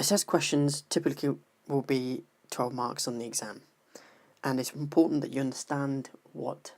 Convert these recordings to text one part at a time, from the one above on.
Assessed questions typically will be 12 marks on the exam, and it's important that you understand what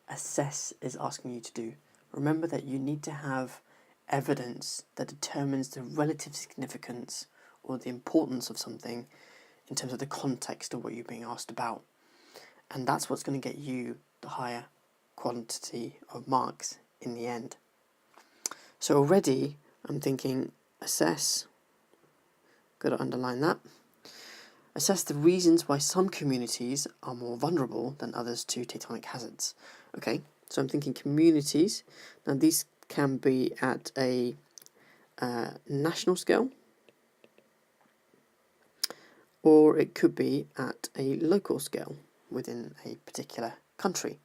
assess is asking you to do. Remember that you need to have evidence that determines the relative significance or the importance of something in terms of the context of what you're being asked about. And that's what's going to get you the higher quantity of marks in the end. So already I'm thinking assess, got to underline that. Assess the reasons why some communities are more vulnerable than others to tectonic hazards. Okay, so I'm thinking communities. Now these can be at a national scale, or it could be at a local scale within a particular country.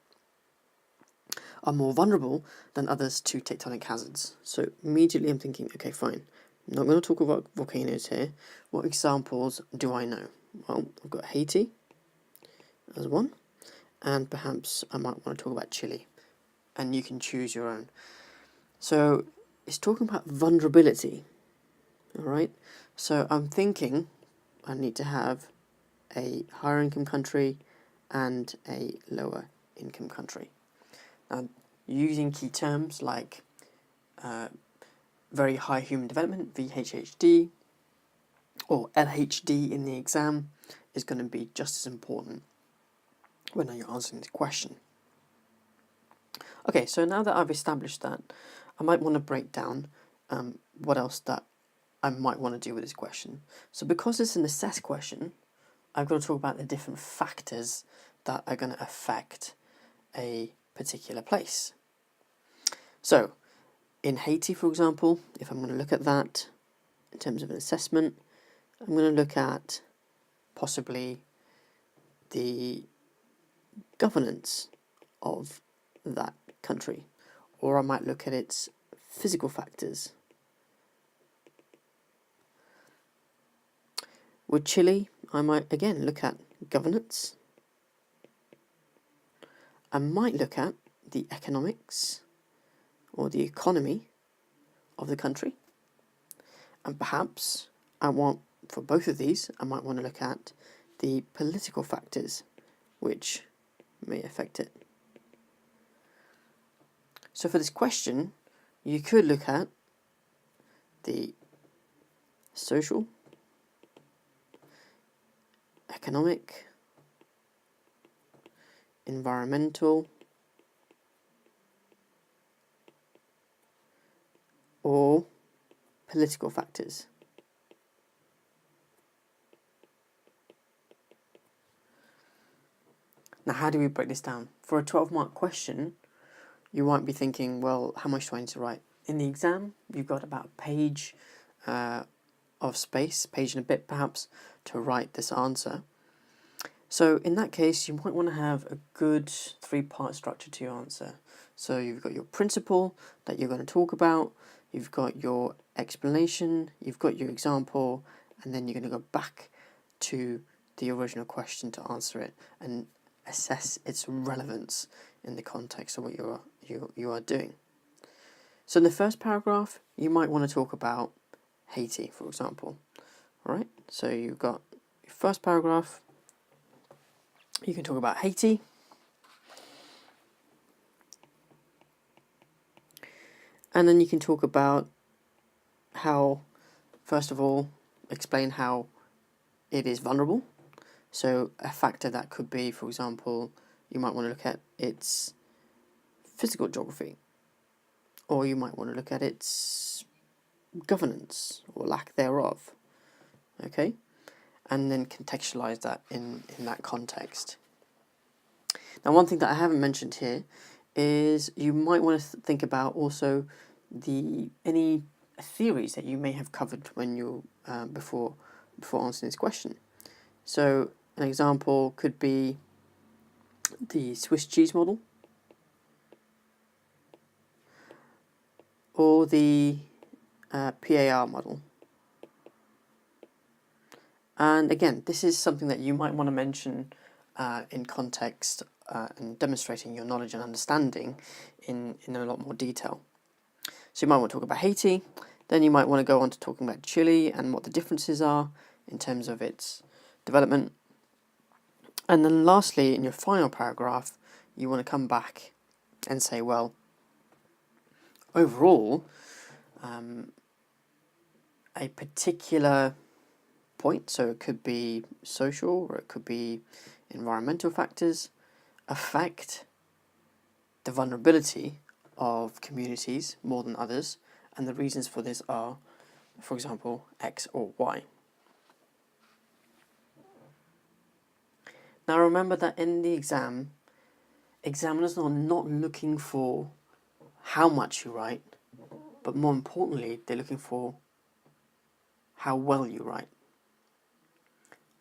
Are more vulnerable than others to tectonic hazards. So immediately I'm thinking, okay, fine. I'm not going to talk about volcanoes here. What examples do I know? Well, I've got Haiti as one, and perhaps I might want to talk about Chile, and you can choose your own. So it's talking about vulnerability, all right? So I'm thinking I need to have a higher income country and a lower income country. Now, using key terms like very high human development, VHHD, or LHD in the exam is going to be just as important when you're answering this question. Okay, so now that I've established that, I might want to break down what else that I might want to do with this question. So because it's an assess question, I've got to talk about the different factors that are going to affect a particular place. So in Haiti, for example, if I'm going to look at that in terms of an assessment, I'm going to look at possibly the governance of that country, or I might look at its physical factors. With Chile, I might again look at governance. I might look at the economics or the economy of the country, and perhaps for both of these, I might want to look at the political factors which may affect it. So for this question, you could look at the social, economic, environmental, or political factors. Now, how do we break this down? For a 12-mark question, you might be thinking, well, how much do I need to write? In the exam, you've got about a page of space, page and a bit perhaps, to write this answer. So in that case, you might want to have a good 3-part structure to your answer. So you've got your principle that you're going to talk about, you've got your explanation, you've got your example, and then you're going to go back to the original question to answer it and assess its relevance in the context of what you are doing. So in the first paragraph, you might want to talk about Haiti, for example. All right, so you've got your first paragraph. You can talk about Haiti. And then you can talk about how, first of all, explain how it is vulnerable. So a factor that could be, for example, you might want to look at its physical geography, or you might want to look at its governance or lack thereof. Okay? And then contextualize that in that context. Now, one thing that I haven't mentioned here is you might want to think about also any theories that you may have covered when you before answering this question. So an example could be the Swiss cheese model, or the PAR model. And again, this is something that you might want to mention in context and demonstrating your knowledge and understanding in a lot more detail. So you might want to talk about Haiti, Then you might want to go on to talking about Chile and what the differences are in terms of its development. And then lastly, in your final paragraph, you want to come back and say, well, overall, a particular point, so it could be social or it could be environmental factors, affect the vulnerability of communities more than others, and the reasons for this are, for example, X or Y. Now remember that in the exam, examiners are not looking for how much you write, but more importantly, they're looking for how well you write.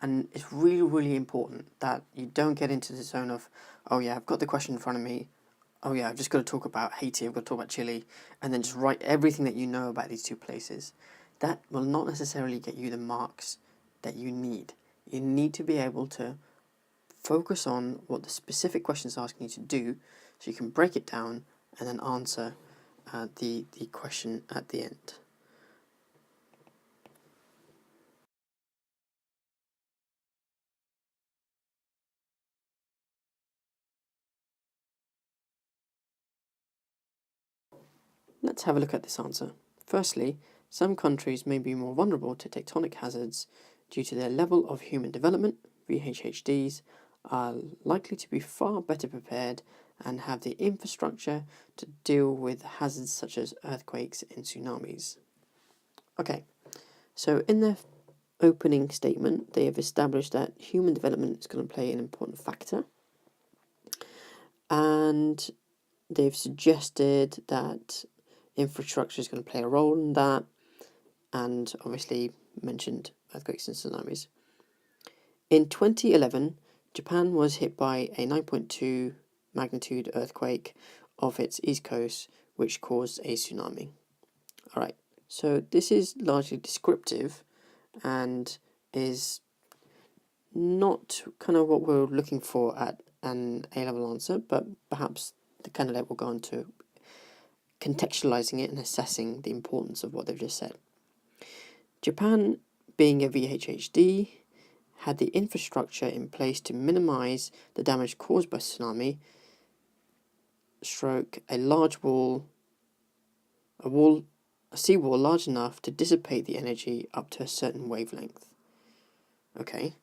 And it's really, really important that you don't get into the zone of, oh yeah, I've got the question in front of me, oh yeah, I've just got to talk about Haiti, I've got to talk about Chile, and then just write everything that you know about these two places. That will not necessarily get you the marks that you need. You need to be able to focus on what the specific question is asking you to do, so you can break it down and then answer the question at the end. Let's have a look at this answer. Firstly, some countries may be more vulnerable to tectonic hazards due to their level of human development. VHHDs are likely to be far better prepared and have the infrastructure to deal with hazards such as earthquakes and tsunamis. Okay, so in their opening statement, they have established that human development is going to play an important factor, and they've suggested that infrastructure is going to play a role in that, and obviously mentioned earthquakes and tsunamis. In 2011, Japan was hit by a 9.2 magnitude earthquake off its east coast, which caused a tsunami. Alright, so this is largely descriptive and is not kind of what we're looking for at an A-level answer, but perhaps the candidate will go on to contextualizing it and assessing the importance of what they've just said. Japan, being a VHHD, had the infrastructure in place to minimize the damage caused by tsunami, a large wall, a seawall large enough to dissipate the energy up to a certain wavelength. Okay,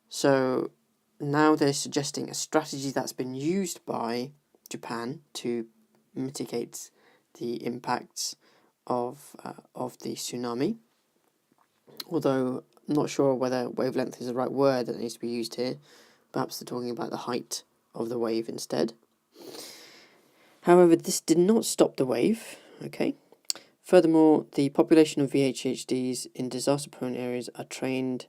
so now they're suggesting a strategy that's been used by Japan to mitigate the impacts of the tsunami. Although I'm not sure whether wavelength is the right word that needs to be used here. Perhaps they're talking about the height of the wave instead. However, this did not stop the wave. Okay. Furthermore, the population of VHHDs in disaster-prone areas are trained,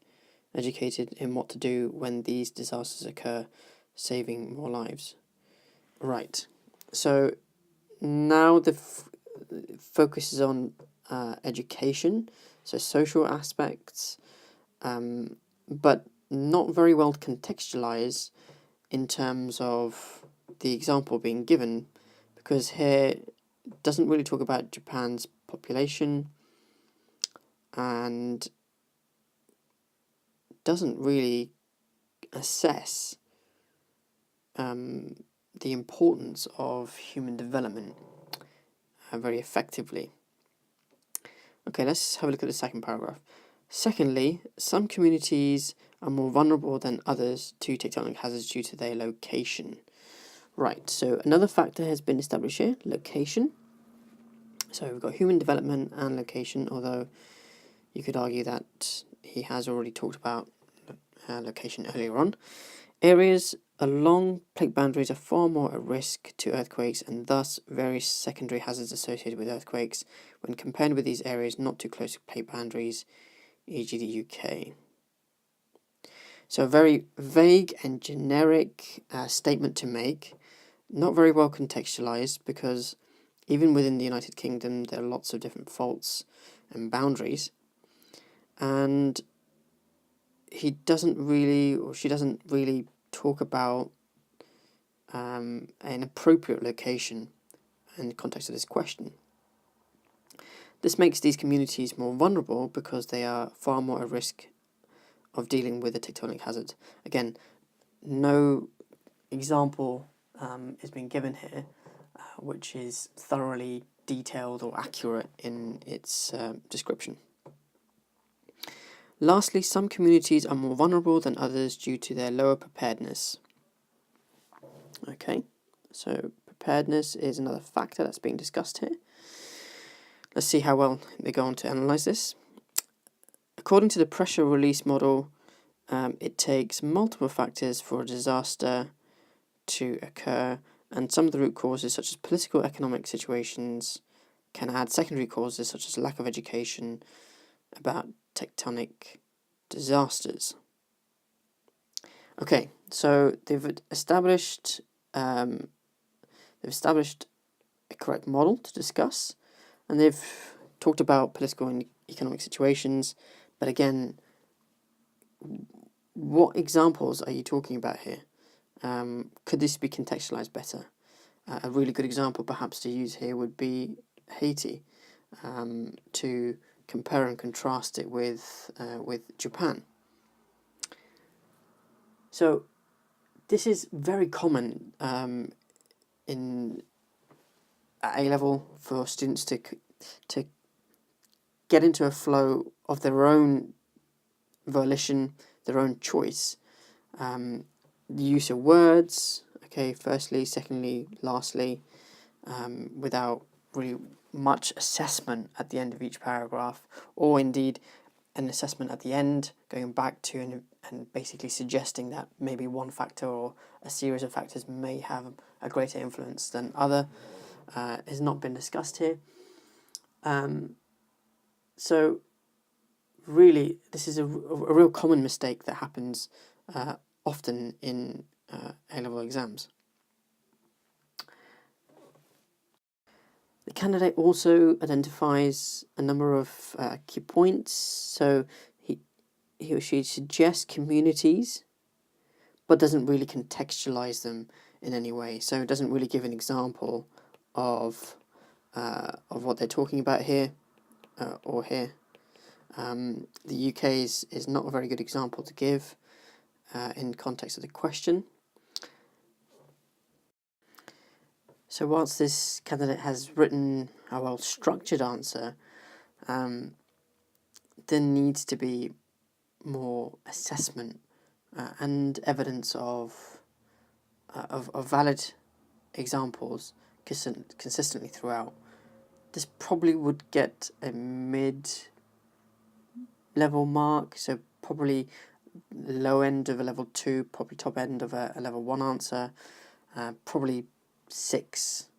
educated in what to do when these disasters occur, saving more lives. Right. So now the focus is on education, so social aspects, but not very well contextualized in terms of the example being given, because here it doesn't really talk about Japan's population and doesn't really assess the importance of human development very effectively. Okay, let's have a look at the second paragraph. Secondly, some communities are more vulnerable than others to tectonic hazards due to their location. Right, so another factor has been established here, location. So we've got human development and location, although you could argue that he has already talked about location earlier on. Areas along plate boundaries are far more at risk to earthquakes and thus various secondary hazards associated with earthquakes when compared with these areas not too close to plate boundaries, e.g. the UK. So a very vague and generic statement to make, not very well contextualized, because even within the United Kingdom there are lots of different faults and boundaries, and he doesn't really, or she doesn't really talk about an appropriate location in the context of this question. This makes these communities more vulnerable because they are far more at risk of dealing with a tectonic hazard. Again, no example is being given here which is thoroughly detailed or accurate in its description. Lastly, some communities are more vulnerable than others due to their lower preparedness. Okay, so preparedness is another factor that's being discussed here. Let's see how well they go on to analyse this. According to the pressure release model, it takes multiple factors for a disaster to occur, and some of the root causes, such as political economic situations, can add secondary causes such as lack of education about tectonic disasters. Okay, so they've established a correct model to discuss, and they've talked about political and economic situations. But again, what examples are you talking about here? Could this be contextualized better? A really good example perhaps to use here would be Haiti, to compare and contrast it with Japan. So this is very common in at A-level for students to get into a flow of their own volition, their own choice. The use of words, okay, firstly, secondly, lastly, without really much assessment at the end of each paragraph, or indeed an assessment at the end, going back to and basically suggesting that maybe one factor or a series of factors may have a greater influence than other, has not been discussed here. So really, this is a real common mistake that happens often in A-level exams. The candidate also identifies a number of key points. So he or she suggests communities, but doesn't really contextualize them in any way. So it doesn't really give an example of what they're talking about here or here. The UK is not a very good example to give in context of the question. So whilst this candidate has written a well-structured answer, there needs to be more assessment and evidence of valid examples consistently throughout. This probably would get a mid-level mark, so probably low end of a level 2, probably top end of a level 1 answer, probably 6,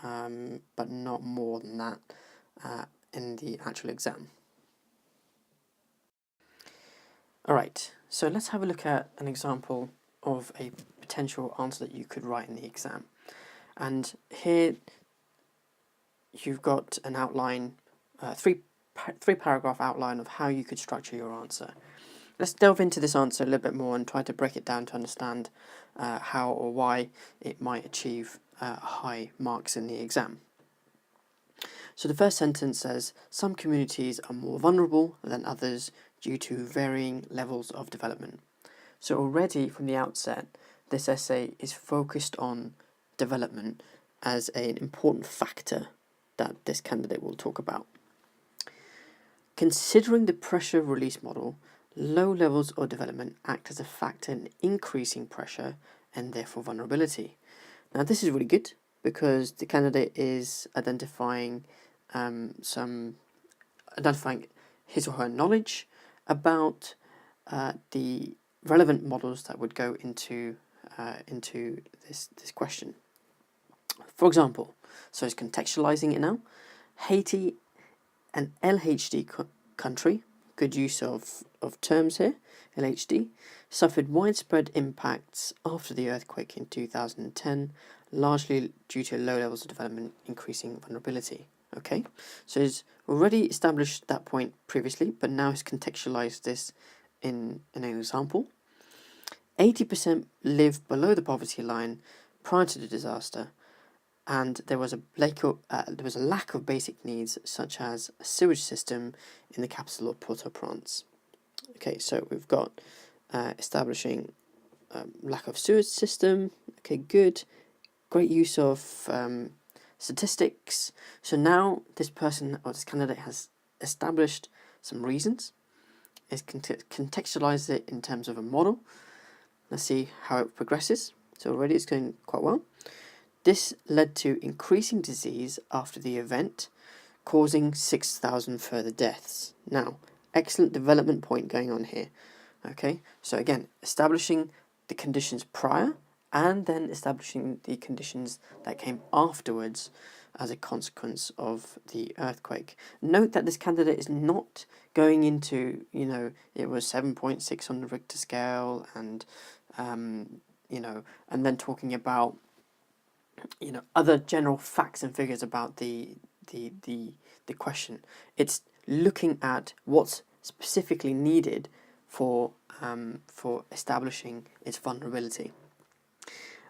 but not more than that in the actual exam. Alright, so let's have a look at an example of a potential answer that you could write in the exam. And here you've got an outline, three paragraph outline of how you could structure your answer. Let's delve into this answer a little bit more and try to break it down to understand how or why it might achieve high marks in the exam. So the first sentence says, some communities are more vulnerable than others due to varying levels of development. So already from the outset, this essay is focused on development as an important factor that this candidate will talk about. Considering the pressure release model, low levels of development act as a factor in increasing pressure and therefore vulnerability. Now this is really good because the candidate is identifying his or her knowledge about the relevant models that would go into this question. For example, so it's contextualizing it now. Haiti, an LHD country, good use of terms here, LHD, suffered widespread impacts after the earthquake in 2010, largely due to low levels of development increasing vulnerability. Okay, so it's already established that point previously, but now it's contextualized this in an example. 80% live below the poverty line prior to the disaster, and there was a lack of basic needs such as a sewage system in the capital of Port-au-Prince. Okay, so we've got establishing lack of sewage system. Okay, good. Great use of statistics. So now this person or this candidate has established some reasons. It's contextualized it in terms of a model. Let's see how it progresses. So already it's going quite well. This led to increasing disease after the event, causing 6,000 further deaths. Now, excellent development point going on here. Okay, so again, establishing the conditions prior and then establishing the conditions that came afterwards as a consequence of the earthquake. Note that this candidate is not going into, it was 7.6 on the Richter scale and, and then talking about, other general facts and figures about the question. It's looking at what's specifically needed for establishing its vulnerability.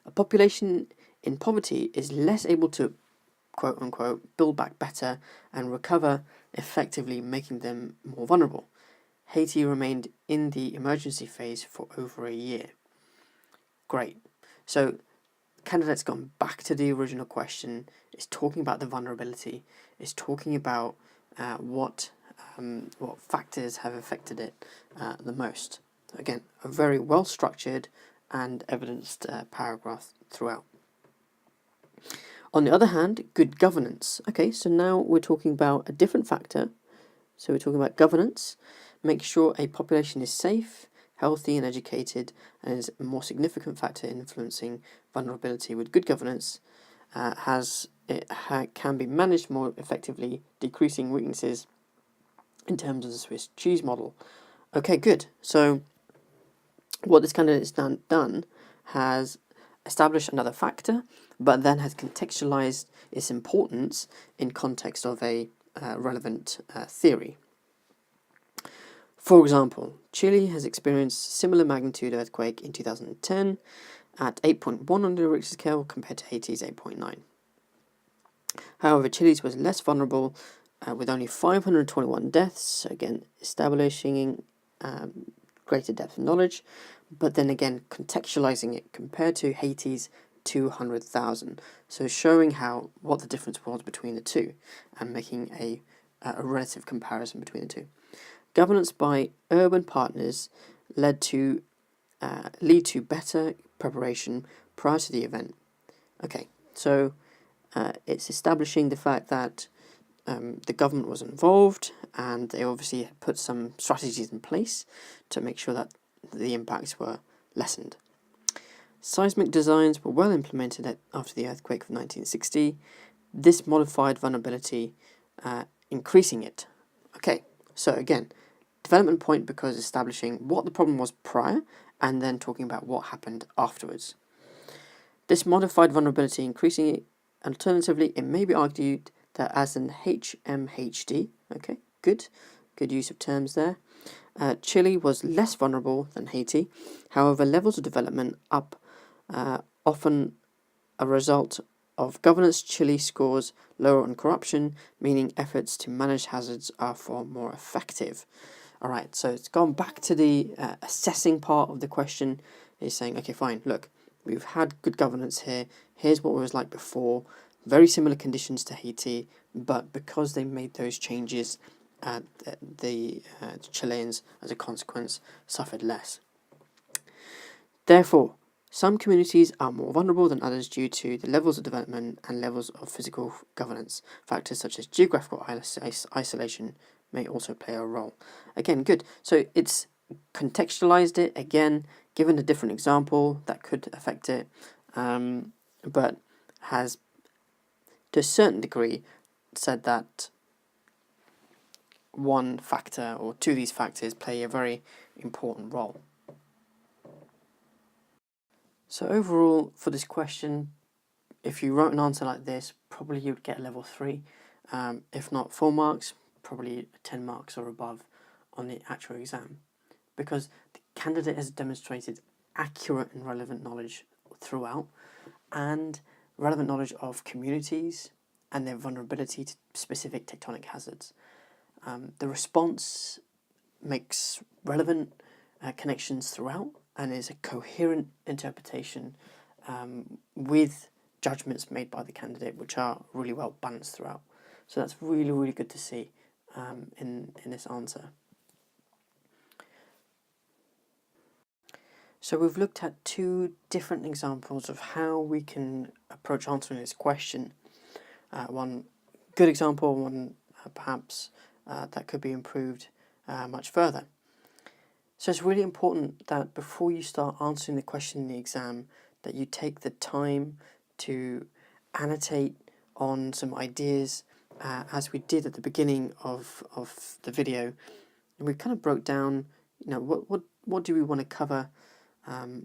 A population in poverty is less able to, quote unquote, build back better and recover effectively, making them more vulnerable. Haiti remained in the emergency phase for over a year. Great. So candidate's gone back to the original question. It's talking about the vulnerability. It's talking about what factors have affected it the most. Again, a very well structured and evidenced paragraph throughout. On the other hand, good governance. Okay, so now we're talking about a different factor. So we're talking about governance. Make sure a population is safe, healthy and educated, and is a more significant factor in influencing vulnerability. With good governance, can be managed more effectively, decreasing weaknesses in terms of the Swiss cheese model. Okay, good. So what this candidate has done has established another factor, but then has contextualized its importance in context of a relevant theory. For example, Chile has experienced similar magnitude earthquake in 2010 at 8.1 on the Richter scale compared to Haiti's 8.9. However, Chile's was less vulnerable with only 521 deaths, again establishing greater depth of knowledge, but then again contextualizing it compared to Haiti's 200,000. So showing what the difference was between the two and making a relative comparison between the two. Governance by urban partners lead to better preparation prior to the event. Okay, so it's establishing the fact that the government was involved and they obviously put some strategies in place to make sure that the impacts were lessened. Seismic designs were well implemented after the earthquake of 1960. This modified vulnerability, increasing it. Okay, so again, development point because establishing what the problem was prior and then talking about what happened afterwards. This modified vulnerability increasing it. Alternatively, it may be argued that as an HMHD, okay, good use of terms there, Chile was less vulnerable than Haiti. However, levels of development up often a result of governance. Chile scores lower on corruption, meaning efforts to manage hazards are far more effective. All right, so it's gone back to the assessing part of the question. It's saying, okay, fine, look, we've had good governance here. Here's what it was like before. Very similar conditions to Haiti, but because they made those changes, the Chileans, as a consequence, suffered less. Therefore, some communities are more vulnerable than others due to the levels of development and levels of physical governance. Factors such as geographical isolation may also play a role. Again, good. So it's contextualized it, again, given a different example that could affect it, but has, to a certain degree, said that one factor or two of these factors play a very important role. So overall, for this question, if you wrote an answer like this, probably you would get level 3. If not 4 marks, probably 10 marks or above on the actual exam. Because the candidate has demonstrated accurate and relevant knowledge throughout, and relevant knowledge of communities and their vulnerability to specific tectonic hazards. The response makes relevant connections throughout and is a coherent interpretation with judgments made by the candidate, which are really well balanced throughout. So that's really, really good to see in this answer. So we've looked at two different examples of how we can approach answering this question. One good example, one perhaps that could be improved much further. So it's really important that before you start answering the question in the exam, that you take the time to annotate on some ideas, as we did at the beginning of the video. And we kind of broke down, what do we want to cover,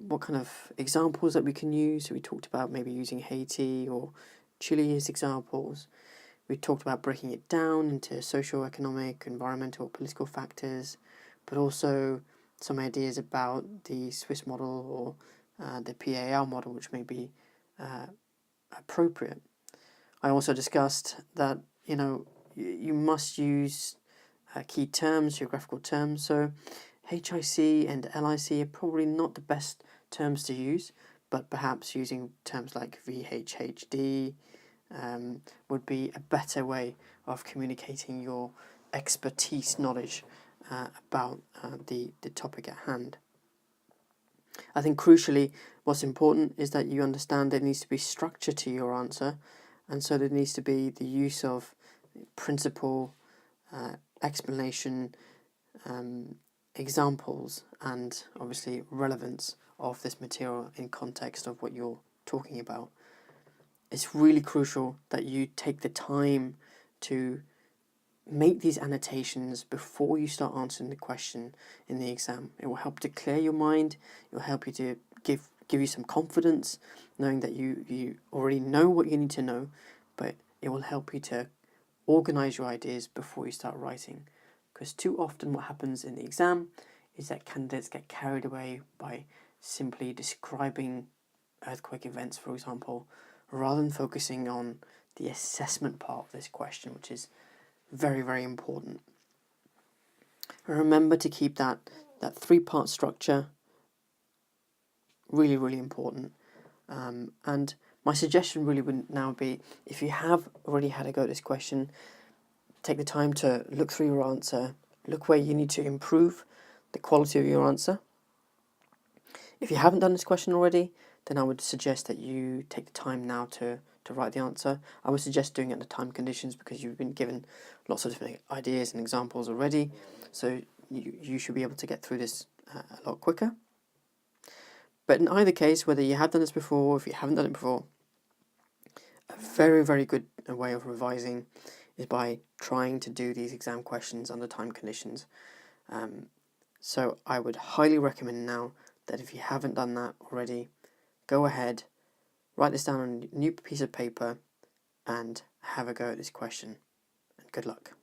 what kind of examples that we can use. So we talked about maybe using Haiti or Chile as examples. We talked about breaking it down into socio-economic, environmental, political factors, but also some ideas about the Swiss model or the PAL model, which may be appropriate. I also discussed that, you must use key terms, geographical terms. So HIC and LIC are probably not the best terms to use, but perhaps using terms like VHHD would be a better way of communicating your expertise knowledge about the topic at hand. I think crucially what's important is that you understand there needs to be structure to your answer, and so there needs to be the use of principle, explanation, examples, and obviously relevance of this material in context of what you're talking about. It's really crucial that you take the time to make these annotations before you start answering the question in the exam. It will help to clear your mind. It will help you to give you some confidence, knowing that you already know what you need to know, but it will help you to organize your ideas before you start writing. Because too often what happens in the exam is that candidates get carried away by simply describing earthquake events, for example, rather than focusing on the assessment part of this question, which is very, very important. And remember to keep that three-part structure really, really important. And my suggestion really would now be, if you have already had a go at this question, take the time to look through your answer, look where you need to improve the quality of your answer. If you haven't done this question already, then I would suggest that you take the time now to write the answer. I would suggest doing it under time conditions because you've been given lots of different ideas and examples already, so you should be able to get through this a lot quicker. But in either case, whether you have done this before or if you haven't done it before, a very, very good way of revising is by trying to do these exam questions under time conditions. So I would highly recommend now that if you haven't done that already, go ahead, write this down on a new piece of paper and have a go at this question. And good luck.